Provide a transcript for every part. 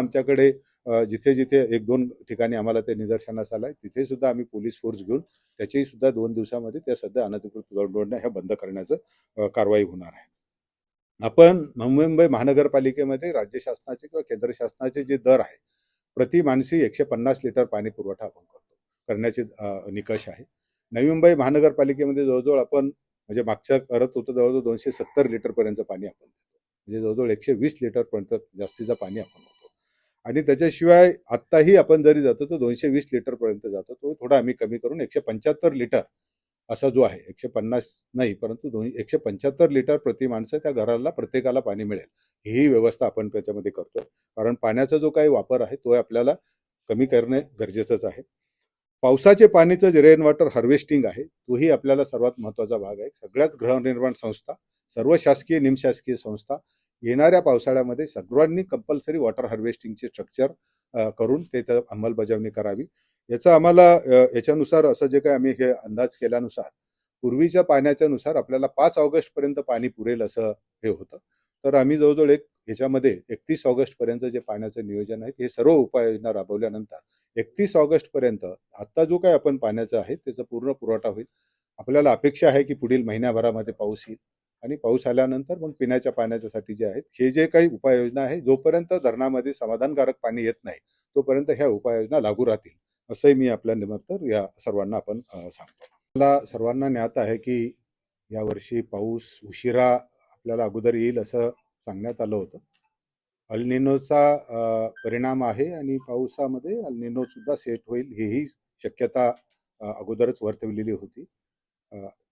आमच्याकडे जिथे जिथे 1-2 ठिकाणी आम्हाला ते निदर्शनास आलं आहे, तिथे सुद्धा आम्ही पोलीस फोर्स घेऊन त्याचीही सुद्धा 2 दिवसामध्ये त्या सध्या अनधिकृत जोडण्या ह्या बंद करण्याचं कारवाई होणार आहे. आपण मुंबई महानगरपालिकेमध्ये राज्य शासनाचे किंवा केंद्र शासनाचे जे दर आहे, प्रति माणसी 150 लिटर पाणी पुरवठा आपण करण्याचे निकष आहे. नवी मुंबई महानगरपालिकेमध्ये जवळजवळ आपण म्हणजे मागच्या करत होतो जवळजवळ 270 लिटरपर्यंत पाणी आपण देतो. म्हणजे जवळजवळ 120 लिटरपर्यंत जास्तीचं पाणी आपण होतो. आणि त्याच्याशिवाय आत्ताही आपण जरी जातो तर 220 लिटरपर्यंत जातो. तो थोडा आम्ही कमी करून 175 लिटर असा जो आहे, 150 नाही परंतु 175 लिटर प्रति माणसं त्या घराला प्रत्येकाला पाणी मिळेल, ही व्यवस्था आपण त्याच्यामध्ये करतोय. कारण पाण्याचा जो काही वापर आहे तो आपल्याला कमी करणे गरजेचंच आहे. पावसाचे पाणीचं जे रेन वॉटर हार्वेस्टिंग आहे, तोही आपल्याला सर्वात महत्त्वाचा भाग आहे. सगळ्याच गृहनिर्माण संस्था, सर्व शासकीय निमशासकीय संस्था येणाऱ्या पावसाळ्यामध्ये सर्वांनी कंपल्सरी वॉटर हार्वेस्टिंगचे स्ट्रक्चर करून ते अंमलबजावणी करावी. याचं आम्हाला याच्यानुसार असं जे काही आम्ही हे अंदाज केल्यानुसार पूर्वीच्या पाण्याच्या नुसार आपल्याला 5 ऑगस्टपर्यंत पाणी पुरेल असं हे होतं. तर आम्ही जवळजवळ याच्यामध्ये 31 ऑगस्टपर्यंत जे पाण्याचं नियोजन आहे हे सर्व उपाययोजना राबवल्यानंतर 31 ऑगस्टपर्यंत आता जो काही आपण पाण्याचा आहे त्याचा पूर्ण पुरवठा होईल. आपल्याला अपेक्षा आहे की पुढील महिन्याभरामध्ये पाऊस येईल आणि पाऊस आल्यानंतर मग पिण्याच्या पाण्याच्यासाठी जे आहेत हे जे काही उपाययोजना आहे, जोपर्यंत धरणामध्ये समाधानकारक पाणी येत नाही तोपर्यंत ह्या उपाययोजना लागू राहतील असंही मी आपल्या निमित्त या सर्वांना आपण सांगतो. मला सर्वांना ज्ञात आहे की यावर्षी पाऊस उशिरा आपल्याला अगोदर येईल असं सांगण्यात आलं होतं. अल निनोचा परिणाम आहे आणि पावसामध्ये अल निनो सुद्धा सेट होईल ही शक्यता अगोदरच वर्तवलेली होती.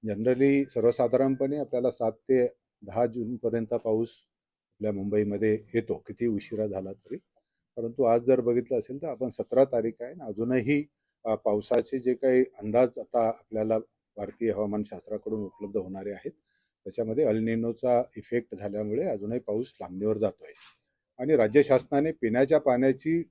जनरली सर्वसाधारणपणे आपल्याला 7 ते 10 जूनपर्यंत पाऊस आपल्या मुंबईमध्ये येतो, किती उशिरा झाला तरी. परंतु आज जर बघितलं असेल तर आपण 17 तारीख आहे आणि अजूनही पावसाचे जे काही अंदाज आता आपल्याला भारतीय हवामान शास्त्राकडून उपलब्ध होणारे आहेत त्याच्यामध्ये अल निनोचा इफेक्ट झाल्यामुळे अजूनही पाऊस लांबणीवर जातोय. आणि राज्य शासनाने पिण्याच्या पाण्याची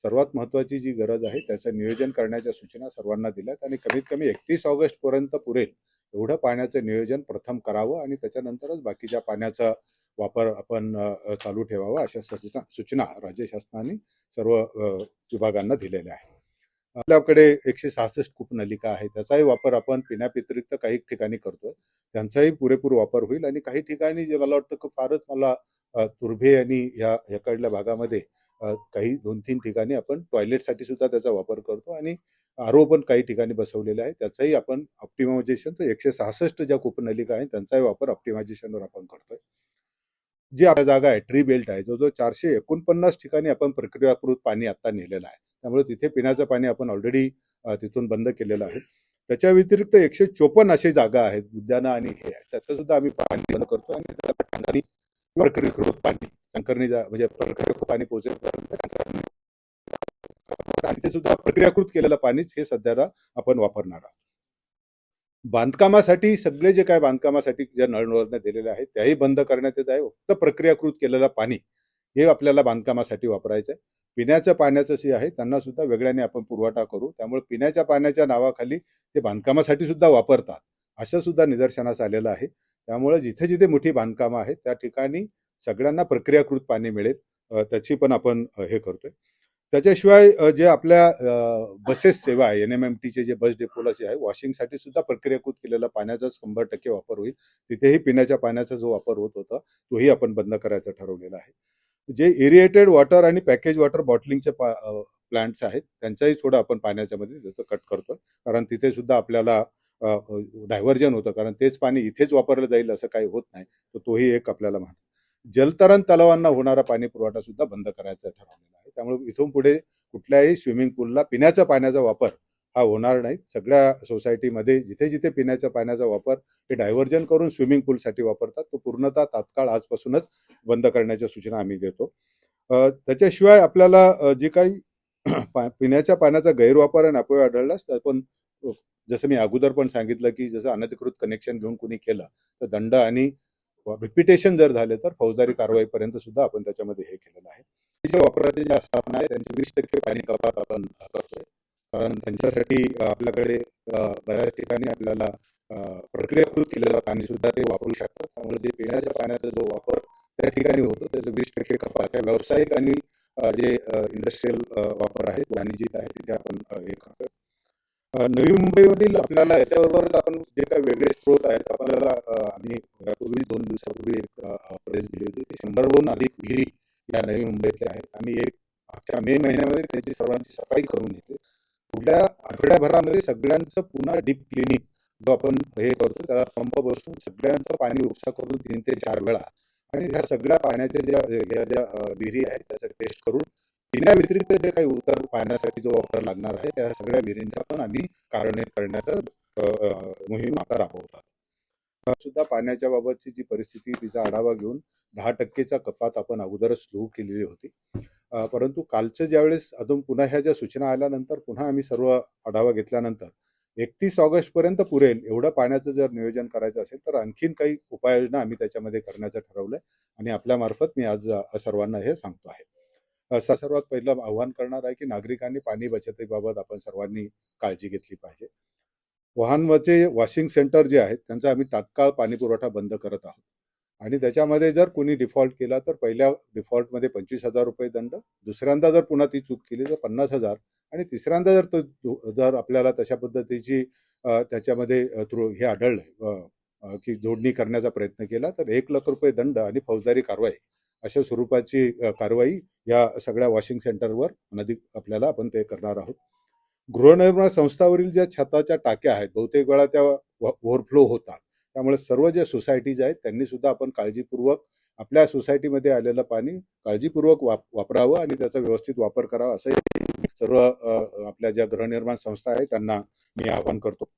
सर्वात महत्त्वाची जी गरज आहे त्याचं नियोजन करण्याच्या सूचना सर्वांना दिल्यात आणि कमीत कमी 31 ऑगस्टपर्यंत पुरेल एवढं पाण्याचं नियोजन प्रथम करावं आणि त्याच्यानंतरच बाकीच्या पाण्याचा वापर आपण चालू ठेवावा अशा सूचना राज्य शासनाने सर्व विभागांना दिलेल्या आहेत. आपल्याकडे 166 कूपनलिका आहे, त्याचाही वापर आपण पिण्याव्यतिरिक्त काही ठिकाणी करतोय. त्यांचाही पुरेपूर वापर होईल आणि काही ठिकाणी जे मला वाटतं की फारच मला तुर्भे आणि ह्याकडल्या भागामध्ये काही 2-3 ठिकाणी आपण टॉयलेटसाठी सुद्धा त्याचा वापर करतो आणि आरो पण काही ठिकाणी बसवलेले आहे. त्याचाही आपण ऑप्टिमायझेशन 166 ज्या कूपनलिका आहेत त्यांचाही वापर ऑप्टिमायझेशनवर आपण करतोय. जी आपल्या जागा आहे ट्री बेल्ट आहे, जो 449 ठिकाणी आपण प्रक्रियाकृत पाणी आता नेलेलं आहे. त्यामुळे तिथे पिण्याचं पाणी आपण ऑलरेडी तिथून बंद केलेलं आहे. त्याच्या व्यतिरिक्त 154 अशी जागा आहेत उद्यानं आणि हे त्याचं सुद्धा आम्ही पाणी बंद करतो आणि टँकरनी प्रक्रियाकृत पाणी टँकरनी म्हणजे प्रक्रियाकृत पाणी पोहोचेल आणि ते सुद्धा प्रक्रियाकृत केलेलं पाणीच हे सध्याला आपण वापरणार आहोत. बांधकामासाठी सगळे जे काय बांधकामासाठी ज्या नळयोजना दिलेल्या आहेत त्याही बंद करण्यात येत आहे. फक्त प्रक्रियाकृत केलेलं पाणी हे आपल्याला बांधकामासाठी वापरायचं आहे. पिण्याच्या पाण्याचं जे आहे त्यांना सुद्धा वेगळ्याने आपण पुरवठा करू. त्यामुळे पिण्याच्या पाण्याच्या नावाखाली ते बांधकामासाठी सुद्धा वापरतात असं सुद्धा निदर्शनास आलेलं आहे. त्यामुळे जिथे जिथे मोठी बांधकामं आहेत त्या ठिकाणी सगळ्यांना प्रक्रियाकृत पाणी मिळेल त्याची पण आपण हे करतोय. त्याच्याशिवाय जे आपल्या बसेस सेवा आहे NMMTचे जे बस डेपोला जे आहे वॉशिंगसाठी सुद्धा प्रक्रियाकृत केलेला पाण्याचा 100% वापर होईल. तिथेही पिण्याच्या पाण्याचा जो वापर होत होता तोही आपण बंद करायचा ठरवलेला आहे. जे एरिएटेड वॉटर आणि पॅकेज वॉटर बॉटलिंगचे प्लांट्स आहेत त्यांचाही थोडं आपण पाण्याच्या मध्ये त्याचं कट करतोय, कारण तिथे सुद्धा आपल्याला डायव्हर्जन होतं, कारण तेच पाणी इथेच वापरलं जाईल असं काही होत नाही. तर तोही एक आपल्याला जलतरण तलावांना होणारा पाणी पुरवठा सुद्धा बंद करायचा ठरवलेला आहे. त्यामुळे इथून पुढे कुठल्याही स्विमिंग पूलला पिण्याच्या पाण्याचा वापर हा होणार नाही. सगळ्या सोसायटीमध्ये जिथे जिथे पिण्याच्या पाण्याचा वापर हे डायव्हर्जन करून स्विमिंग पूलसाठी वापरतात तो पूर्णतः तात्काळ आजपासूनच बंद करण्याच्या सूचना आम्ही देतो. त्याच्याशिवाय आपल्याला जे काही पिण्याच्या पाण्याचा गैरवापर आणि अपव्यय आढळल्यास आपण जसं मी अगोदर पण सांगितलं की जसं अनधिकृत कनेक्शन घेऊन कुणी केलं तर दंड आणि रिपिटेशन जर झाले तर फौजदारी कारवाईपर्यंत सुद्धा आपण त्याच्यामध्ये हे केलेलं आहे. जे वापराचे जे आस्थापना आहे त्यांची 20% पाणी कपात आपण करतोय, कारण त्यांच्यासाठी आपल्याकडे बऱ्याच ठिकाणी आपल्याला प्रक्रियाकृत केलेलं पाणी सुद्धा ते वापरू शकतात. त्यामुळे जे पिण्याच्या पाण्याचा जो वापर त्या ठिकाणी होतो त्याचं 20% कपात त्या व्यावसायिक आणि जे इंडस्ट्रीयल वापर आहे, वाणिज्यिक आहे, तिथे आपण हे करतोय. नवी मुंबईमधील आपल्याला याच्याबरोबरच आपण जे काही वेगळे स्रोत आहेत, आपल्याला आम्ही यापूर्वी 2 दिवसापूर्वी एक प्रेस दिली होती की 100हून अधिक विहिरी या नवी मुंबईतल्या आहेत. आम्ही मागच्या मे महिन्यामध्ये त्यांची सर्वांची सफाई करून घेतली. पुढल्या आठवड्याभरामध्ये सगळ्यांचं पुन्हा डीप क्लिनिंग जो आपण हे करतो त्याला पंप बसवून सगळ्यांचं पाणी उपसा करून 3 ते 4 वेळा आणि ह्या सगळ्या पाण्याच्या ज्या विहिरी आहेत त्याचं टेस्ट करून पिण्याव्यतिरिक्त जे काही उतर पाण्यासाठी जो वापर लागणार आहे त्या सगळ्या विहिरींचा पण आम्ही कार्यान्वित करण्याचं मोहीम आता राबवतात. सुद्धा पाण्याच्या बाबतची जी परिस्थिती तिचा आढावा घेऊन 10%चा कपात आपण अगोदरच सुरू केलेली होती. परंतु कालचं ज्यावेळेस अजून पुन्हा ह्या ज्या सूचना आल्यानंतर पुन्हा आम्ही सर्व आढावा घेतल्यानंतर 31 ऑगस्टपर्यंत पुरेल एवढं पाण्याचं जर नियोजन करायचं असेल तर आणखीन काही उपाययोजना आम्ही त्याच्यामध्ये करण्याचं ठरवलंय आणि आपल्यामार्फत मी आज सर्वांना हे सांगतो आहे. सर्वात पहिलं आव्हान करणार आहे की नागरिकांनी पाणी बचतीबाबत आपण सर्वांनी काळजी घेतली पाहिजे. वाहनवरचे वॉशिंग सेंटर जे आहेत त्यांचा आम्ही तात्काळ पाणी पुरवठा बंद करत आहोत आणि त्याच्यामध्ये जर कोणी डिफॉल्ट केला तर पहिल्या डिफॉल्टमध्ये 25,000 रुपये दंड, दुसऱ्यांदा जर पुन्हा ती चूक केली तर 50,000 आणि तिसऱ्यांदा जर आपल्याला तशा पद्धतीची त्याच्यामध्ये हे आढळलं की जोडणी करण्याचा प्रयत्न केला तर 1,00,000 रुपये दंड आणि फौजदारी कारवाई अशा स्वरूपाची कारवाई या सगळ्या वॉशिंग सेंटरवर आपल्याला आपण ते करणार आहोत. गृहनिर्माण संस्थावरील ज्या छताच्या टाक्या आहेत बहुतेक वेळा त्या ओव्हरफ्लो होतात. त्यामुळे सर्व ज्या सोसायटीज आहेत त्यांनी सुद्धा आपण काळजीपूर्वक आपल्या सोसायटीमध्ये आलेलं पाणी काळजीपूर्वक वापरावं आणि त्याचा व्यवस्थित वापर करावा असं सर्व आपल्या ज्या गृहनिर्माण संस्था आहेत त्यांना मी आवाहन करतो.